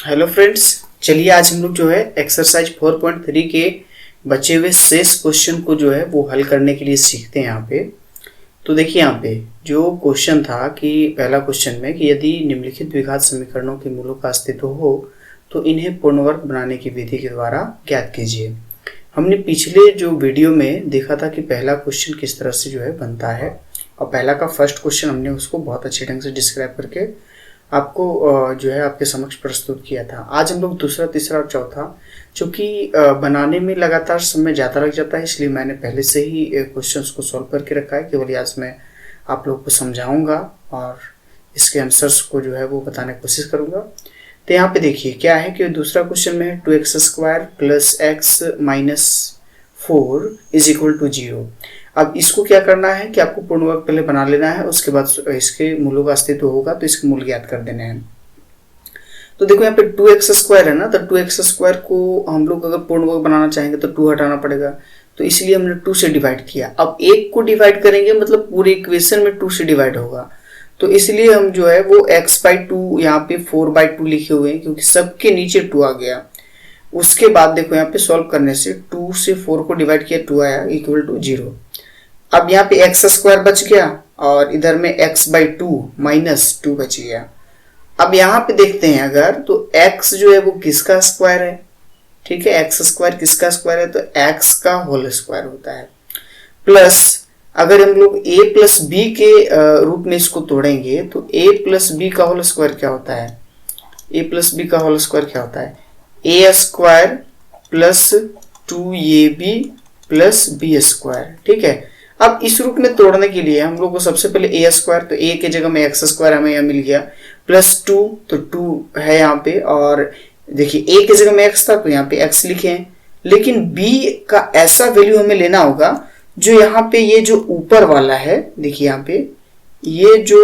Hello friends, चलिए आज हम लोग जो है एक्सरसाइज 4.3 के बचे हुए शेष क्वेश्चन को जो है वो हल करने के लिए सीखते हैं यहाँ पे। तो देखिए यहाँ पे जो क्वेश्चन था कि पहला क्वेश्चन में कि यदि निम्नलिखित द्विघात समीकरणों के मूलों का अस्तित्व हो तो इन्हें पूर्णवर्ग बनाने की विधि के द्वारा ज्ञात कीजिए। हमने पिछले जो वीडियो में देखा था कि पहला क्वेश्चन किस तरह से जो है बनता है, और पहला का फर्स्ट क्वेश्चन हमने उसको बहुत अच्छे ढंग से डिस्क्राइब करके आपको जो है आपके समक्ष प्रस्तुत किया था। आज हम लोग दूसरा, तीसरा और चौथा, चूँकि बनाने में लगातार समय ज़्यादा लग जाता है इसलिए मैंने पहले से ही क्वेश्चंस को सॉल्व करके रखा है। केवल आज मैं आप लोगों को समझाऊंगा और इसके आंसर्स को जो है वो बताने की कोशिश करूंगा। तो यहाँ पे देखिए क्या है कि दूसरा क्वेश्चन में है 2x² + x - 4 = 0। अब इसको क्या करना है कि आपको पूर्णवर्ग पहले बना लेना है, उसके बाद इसके मूलों का अस्तित्व होगा तो इसके मूल ज्ञात कर देने हैं। तो देखो यहाँ पे 2x² है ना, तो 2x² को हम लोग अगर पूर्णवर्ग बनाना चाहेंगे तो 2 हटाना पड़ेगा, तो इसलिए हमने 2 से डिवाइड किया। अब 1 को डिवाइड करेंगे मतलब पूरे इक्वेशन में 2 से डिवाइड होगा, तो इसलिए हम जो है वो x/2 यहाँ पे 4/2 लिखे हुए हैं क्योंकि सबके नीचे 2 आ गया। उसके बाद देखो यहाँ पे सॉल्व करने से 2 से 4 को डिवाइड किया, 2 आया = 0। अब यहाँ पे x² बच गया और इधर में x/2 - 2 बच गया। अब यहाँ पे देखते हैं अगर तो x जो है वो किसका स्क्वायर है, ठीक है, x² किसका स्क्वायर है तो x का होल स्क्वायर होता है। प्लस अगर हम लोग a + b के रूप में इसको तोड़ेंगे तो a + b का होल स्क्वायर क्या होता है, a + b का होल स्क्वायर क्या होता है, a² + 2ab + b², ठीक है। अब इस रूप में तोड़ने के लिए हम लोग को सबसे पहले a², तो a के जगह में x² हमें यहाँ मिल गया, +2 तो 2 है यहाँ पे, और देखिए a के जगह में x था तो यहाँ पे x लिखे हैं। लेकिन b का ऐसा वैल्यू हमें लेना होगा जो यहाँ पे ये जो ऊपर वाला है, देखिए यहाँ पे ये जो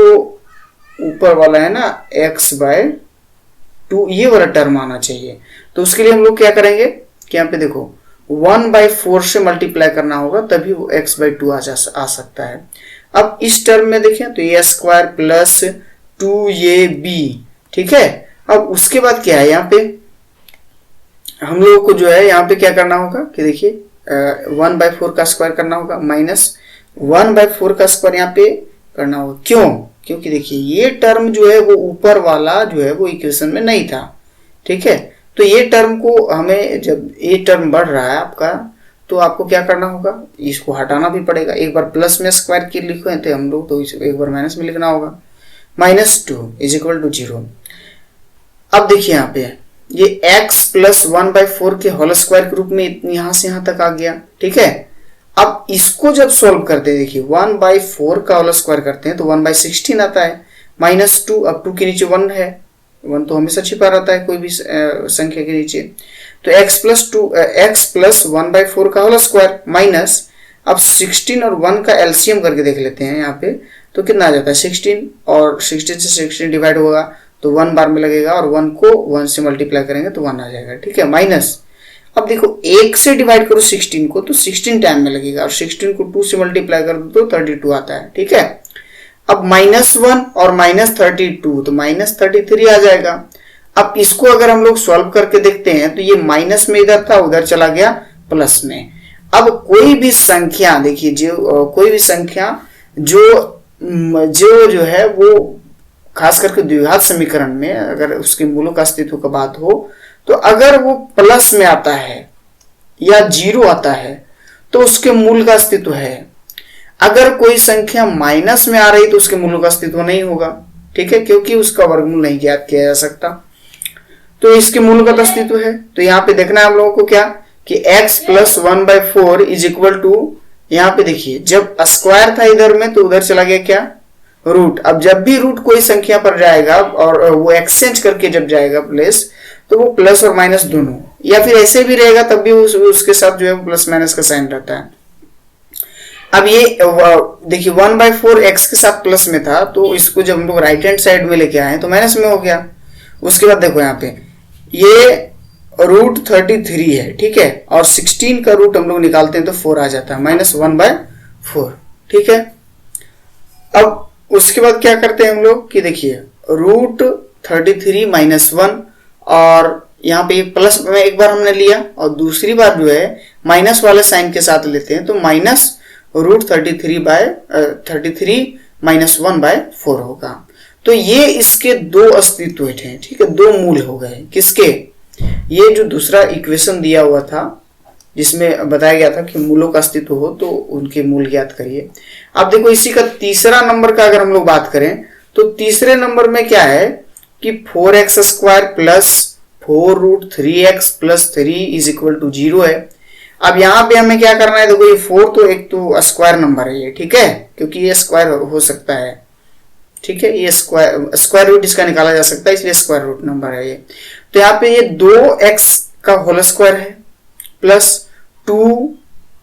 ऊपर वाला है ना x/2, ये वाला टर्म आना चाहिए। तो उसके लिए हम लोग क्या करेंगे कि यहाँ पे देखो 1/4 से मल्टीप्लाई करना होगा तभी वो x/2 आ सकता है। अब इस टर्म में देखें तो a² + 2ab, ठीक है। अब उसके बाद क्या है, यहाँ पे हम लोगों को जो है यहाँ पे क्या करना होगा कि देखिए 1/4 का स्क्वायर करना होगा, -1/4 का स्क्वायर यहाँ पे करना होगा। क्यों? क्योंकि देखिए ये टर्म जो है वो ऊपर वाला जो है वो इक्वेशन में नहीं था, ठीक है। तो ये टर्म को हमें, जब ये टर्म बढ़ रहा है आपका, तो आपको क्या करना होगा, इसको हटाना भी पड़ेगा। एक बार प्लस में स्क्वायर की लिखे थे हम लोग तो एक बार माइनस में लिखना होगा, -2 = 0। अब देखिए यहाँ पे ये x + 1/4 के होल स्क्वायर के रूप में यहां से यहां तक आ गया, ठीक है। अब इसको जब सॉल्व करते हैं देखिए 1/4 का होल स्क्वायर करते हैं तो 1/16 आता है, -2, अब 2 के नीचे 1 है, 1 तो हमेशा छिपा रहता है कोई भी संख्या के नीचे, तो x + 1/4 का होल स्क्वायर माइनस, अब 16 और 1 का एलसीएम करके देख लेते हैं यहाँ पे, तो कितना आ जाता है 16, और 16 से 16 डिवाइड होगा तो 1 बार में लगेगा, और 1 को 1 से मल्टीप्लाई करेंगे तो 1 आ जाएगा, ठीक है, माइनस। अब देखो 1 से डिवाइड करो 16 को तो 16 टाइम में लगेगा, और 16 को 2 से मल्टीप्लाई कर दो तो 32 आता है, ठीक है। अब -1 और -32 तो -33 आ जाएगा। अब इसको अगर हम लोग सॉल्व करके देखते हैं तो ये माइनस में इधर था, उधर चला गया प्लस में। अब कोई भी संख्या देखिए, जो कोई भी संख्या जो है वो खास करके द्विघात समीकरण में अगर उसके मूलों का अस्तित्व का बात हो तो अगर वो प्लस में आता है या 0 आता है तो उसके मूल का अस्तित्व है। अगर कोई संख्या माइनस में आ रही तो उसके मूलों का अस्तित्व नहीं होगा, ठीक है, क्योंकि उसका वर्गमूल नहीं ज्ञात किया जा सकता। तो इसके मूल का अस्तित्व है। तो यहाँ पे देखना है हम लोगों को क्या कि x + 1/4 = यहाँ पे देखिए जब स्क्वायर था इधर में तो उधर चला गया क्या, रूट। अब जब भी रूट कोई संख्या पर जाएगा और वो एक्सचेंज करके जब जाएगा प्लेस, तो वो प्लस और माइनस दोनों, या फिर ऐसे भी रहेगा तब भी उसके साथ जो है प्लस माइनस का साइन रहता है। अब ये देखिए 1/4 x के साथ प्लस में था तो इसको जब हम लोग राइट हैंड साइड में लेके आए तो माइनस में हो गया। उसके बाद देखो यहाँ पे ये √33 है, ठीक है, और 16 का रूट हम लोग निकालते हैं तो 4 आ जाता है, -1/4, ठीक है। अब उसके बाद क्या करते हैं हम लोग कि देखिए √33 - 1 और यहाँ पे प्लस में एक बार हमने लिया और दूसरी बार जो है माइनस वाले साइन के साथ लेते हैं, तो माइनस √33 माइनस 1/4 होगा। तो ये इसके दो अस्तित्व हैं, ठीक है, दो मूल हो गए। किसके? ये जो दूसरा इक्वेशन दिया हुआ था जिसमें बताया गया था कि मूलों का अस्तित्व हो तो उनके मूल ज्ञात करिए। अब देखो इसी का तीसरा नंबर का अगर हम लोग बात करें तो तीसरे नंबर में क्या है कि 4x² plus 4√3x plus 3 is equal to 0 है। अब यहाँ पे हमें क्या करना है, देखो ये 4 तो एक तो स्क्वायर नंबर है ये, ठीक है, क्योंकि ये स्क्वायर हो सकता है, ठीक है, ये स्क्वायर रूट इसका निकाला जा सकता है, इसलिए स्क्वायर रूट नंबर है ये। तो यहाँ पे ये 2x का होल स्क्वायर है प्लस 2,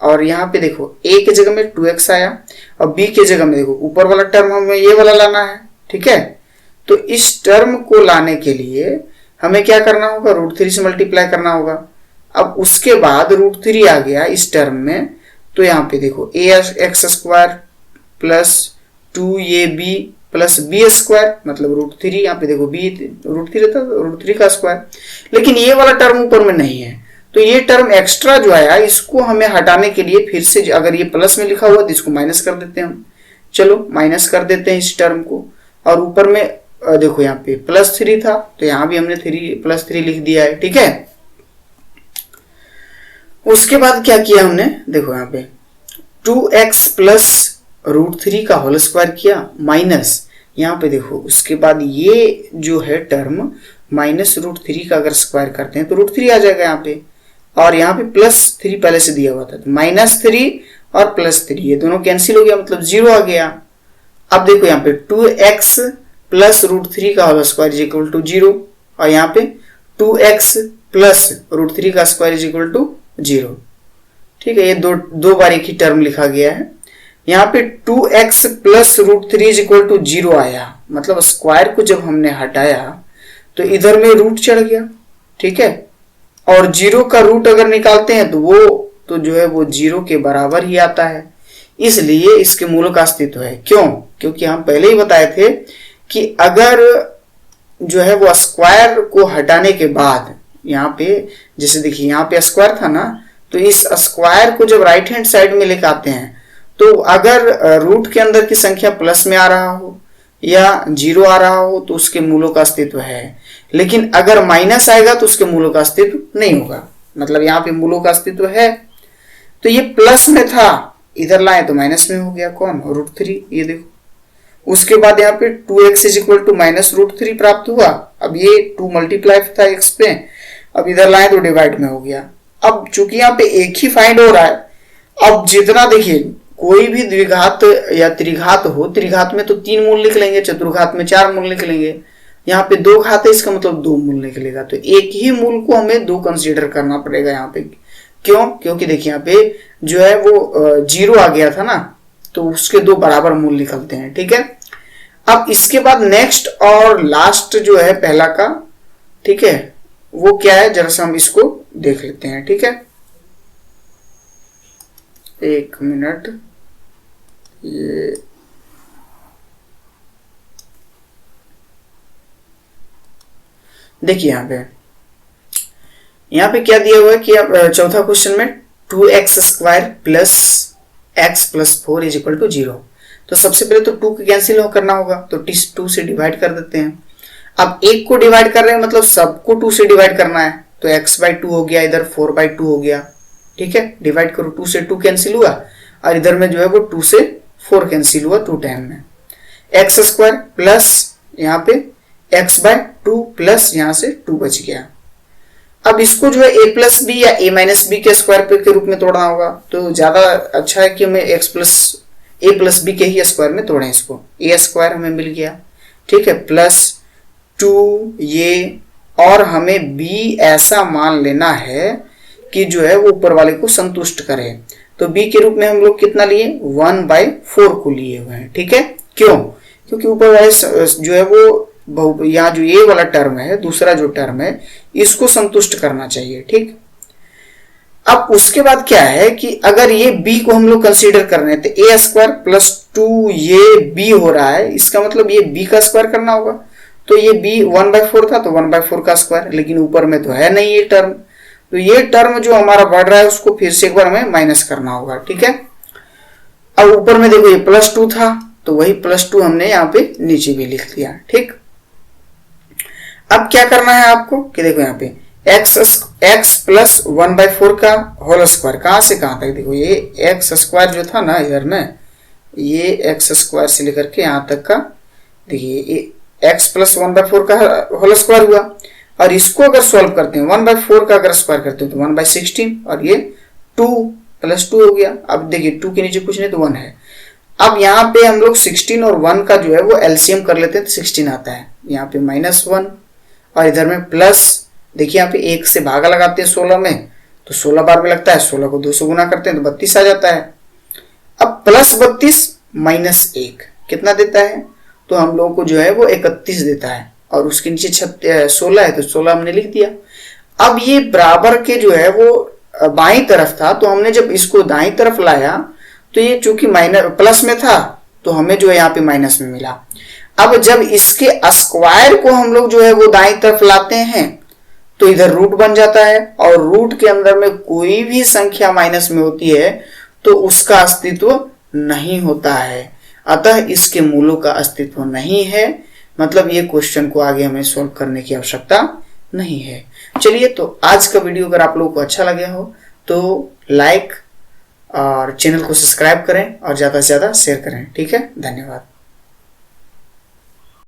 और यहाँ पे देखो a के जगह में 2x आया और b के जगह में देखो ऊपर वाला टर्म हमें ये वाला लाना है, ठीक है। तो इस टर्म को लाने के लिए हमें क्या करना होगा, √3 से मल्टीप्लाई करना होगा। अब उसके बाद √3 आ गया इस टर्म में, तो यहाँ पे देखो ax² plus 2ab plus b² मतलब √3, यहाँ पे देखो b √3 था, √3 का स्क्वायर, लेकिन ये वाला टर्म ऊपर में नहीं है, तो ये टर्म एक्स्ट्रा जो आया इसको हमें हटाने के लिए फिर से, अगर ये प्लस में लिखा हुआ तो इसको माइनस कर देते हैं हम। चलो माइनस कर देते हैं इस टर्म को, और ऊपर में देखो यहाँ पे +3 था तो यहाँ भी हमने +3 लिख दिया है, ठीक है। उसके बाद क्या किया हमने, देखो यहाँ पे 2x प्लस √3 का होल स्क्वायर किया माइनस, यहाँ पे देखो उसके बाद ये जो है टर्म माइनस √3 का अगर स्क्वायर करते हैं तो √3 आ जाएगा यहाँ पे, और यहाँ पे +3 पहले से दिया हुआ था, तो -3 और +3 ये दोनों कैंसिल हो गया, मतलब 0 आ गया। अब देखो यहाँ पे 2x प्लस √3 का whole square is equal to 0, और यहाँ पे 2x प्लस √3 का स्क्वायर इज इक्वल टू 0, ठीक है। ये दो बार एक ही टर्म लिखा गया है। यहाँ पे 2x plus √3 is equal to 0 आया, मतलब स्क्वायर को जब हमने हटाया तो इधर में रूट चढ़ गया, ठीक है, और 0 का रूट अगर निकालते हैं तो वो तो जो है वो 0 के बराबर ही आता है, इसलिए इसके मूल का अस्तित्व है। क्यों? क्योंकि हम पहले ही बताए थे कि अगर जो है वो स्क्वायर को हटाने के बाद यहाँ पे जैसे देखिए यहाँ पे स्क्वायर था ना, तो इस स्क्वायर को जब राइट हैंड साइड में लेकर आते हैं तो अगर रूट के अंदर की संख्या प्लस में आ रहा हो या 0 आ रहा हो तो उसके मूलों का अस्तित्व है, लेकिन अगर माइनस आएगा तो उसके मूलों का अस्तित्व नहीं होगा, मतलब यहाँ पे मूलों का अस्तित्व है। तो ये प्लस में था, इधर लाए तो माइनस में हो गया, कौन, √3, ये देखो। उसके बाद यहाँ पे 2x is equal to minus √3 प्राप्त हुआ। अब ये 2 मल्टीप्लाई था x पे, अब इधर लाए तो डिवाइड में हो गया। अब चूंकि यहाँ पे एक ही फाइंड हो रहा है, अब जितना देखिए कोई भी द्विघात या त्रिघात हो, त्रिघात में तो 3 मूल निकलेंगे, चतुर्घात में 4 मूल निकलेंगे, यहाँ पे 2 घात है इसका मतलब 2 मूल निकलेगा, तो एक ही मूल को हमें 2 कंसीडर करना पड़ेगा यहाँ पे। क्यों? क्योंकि देखिए यहाँ पे जो है वो 0 आ गया था ना, तो उसके 2 बराबर मूल निकलते हैं, ठीक है। अब इसके बाद नेक्स्ट और लास्ट जो है पहला का, ठीक है, वो क्या है जरा सा हम इसको देख लेते हैं, ठीक है। 1 मिनट, ये देखिए यहाँ पे क्या दिया हुआ है कि अब चौथा क्वेश्चन में 2x² plus x plus 4 is equal to 0। तो सबसे पहले तो 2 को कैंसिल करना होगा, तो 2 से डिवाइड कर देते हैं। अब एक को डिवाइड कर रहे हैं मतलब सबको 2 से डिवाइड करना है, तो x/2 हो गया, इधर 4/2 हो गया, ठीक है। डिवाइड करो, 2 से 2 कैंसिल हुआ और इधर में जो है वो 2 से 4 कैंसिल हुआ 2 टाइम में। x² प्लस यहाँ पे x/2 प्लस यहाँ से 2 बच गया। अब इसको जो है a प्लस बी या a माइनस बी के स्क्वायर के रूप में तोड़ना होगा, तो ज्यादा अच्छा है कि हमें a प्लस बी के ही स्क्वायर में तोड़ें इसको। a² हमें मिल गया, ठीक है, प्लस 2 ये, और हमें b ऐसा मान लेना है कि जो है वो ऊपर वाले को संतुष्ट करे, तो b के रूप में हम लोग कितना लिए, 1/4 को लिए हुए हैं, ठीक है। क्यों? क्योंकि ऊपर वाले जो है वो यहाँ जो ये वाला टर्म है, दूसरा जो टर्म है, इसको संतुष्ट करना चाहिए, ठीक। अब उसके बाद क्या है कि अगर ये b को हम लोग कंसीडर कर रहे हैं तो a² प्लस 2 ये b हो रहा है, इसका मतलब ये b का स्क्वायर करना होगा, तो ये b 1/4 था तो 1/4 का स्क्वायर, लेकिन ऊपर में तो है नहीं ये टर्म, तो ये टर्म जो हमारा बढ़ रहा है उसको फिर से एक बार हमें माइनस करना होगा। ठीक है, अब ऊपर में देखो ये +2 था तो वही +2 हमने यहाँ पे नीचे भी लिख दिया। ठीक, अब क्या करना है आपको कि देखो यहाँ पे x प्लस 1/4 का होल स्क्वायर, कहां से कहां तक, देखो ये एक्स स्क्वायर जो था ना इधर में, ये एक्स स्क्वायर से लेकर के यहाँ तक का, देखिए ये x प्लस 1/4 का होल स्क्वायर हुआ, और इसको अगर सॉल्व करते हैं 1/4 का अगर स्क्वायर करते हैं तो 1/16, और ये 2 + 2 हो गया। अब देखिए 2 के नीचे कुछ नहीं तो 1 है। अब यहाँ पे हम लोग 16 और 1 का जो है वो एलसीएम कर लेते हैं तो 16 आता है, यहाँ पे -1 और इधर में प्लस, देखिए यहाँ पे 1 से भागा लगाते हैं 16 में तो 16 बार में लगता है, 16 को 2 से गुना करते हैं तो 32 आ जाता है। अब +32 - 1 कितना देता है, तो हम लोगों को जो है वो 31 देता है, और उसके नीचे 16 है तो 16 हमने लिख दिया। अब ये बराबर के जो है वो बाईं तरफ था, तो हमने जब इसको दाईं तरफ लाया तो ये चूंकि प्लस में था तो हमें जो है यहाँ पे माइनस में मिला। अब जब इसके स्क्वायर को हम लोग जो है वो दाईं तरफ लाते हैं तो इधर रूट बन जाता है, और रूट के अंदर में कोई भी संख्या माइनस में होती है तो उसका अस्तित्व नहीं होता है, अतः इसके मूलों का अस्तित्व नहीं है। मतलब ये क्वेश्चन को आगे हमें सॉल्व करने की आवश्यकता नहीं है। चलिए, तो आज का वीडियो अगर आप लोगों को अच्छा लगा हो तो लाइक और चैनल को सब्सक्राइब करें और ज़्यादा से ज़्यादा शेयर करें। ठीक है, धन्यवाद।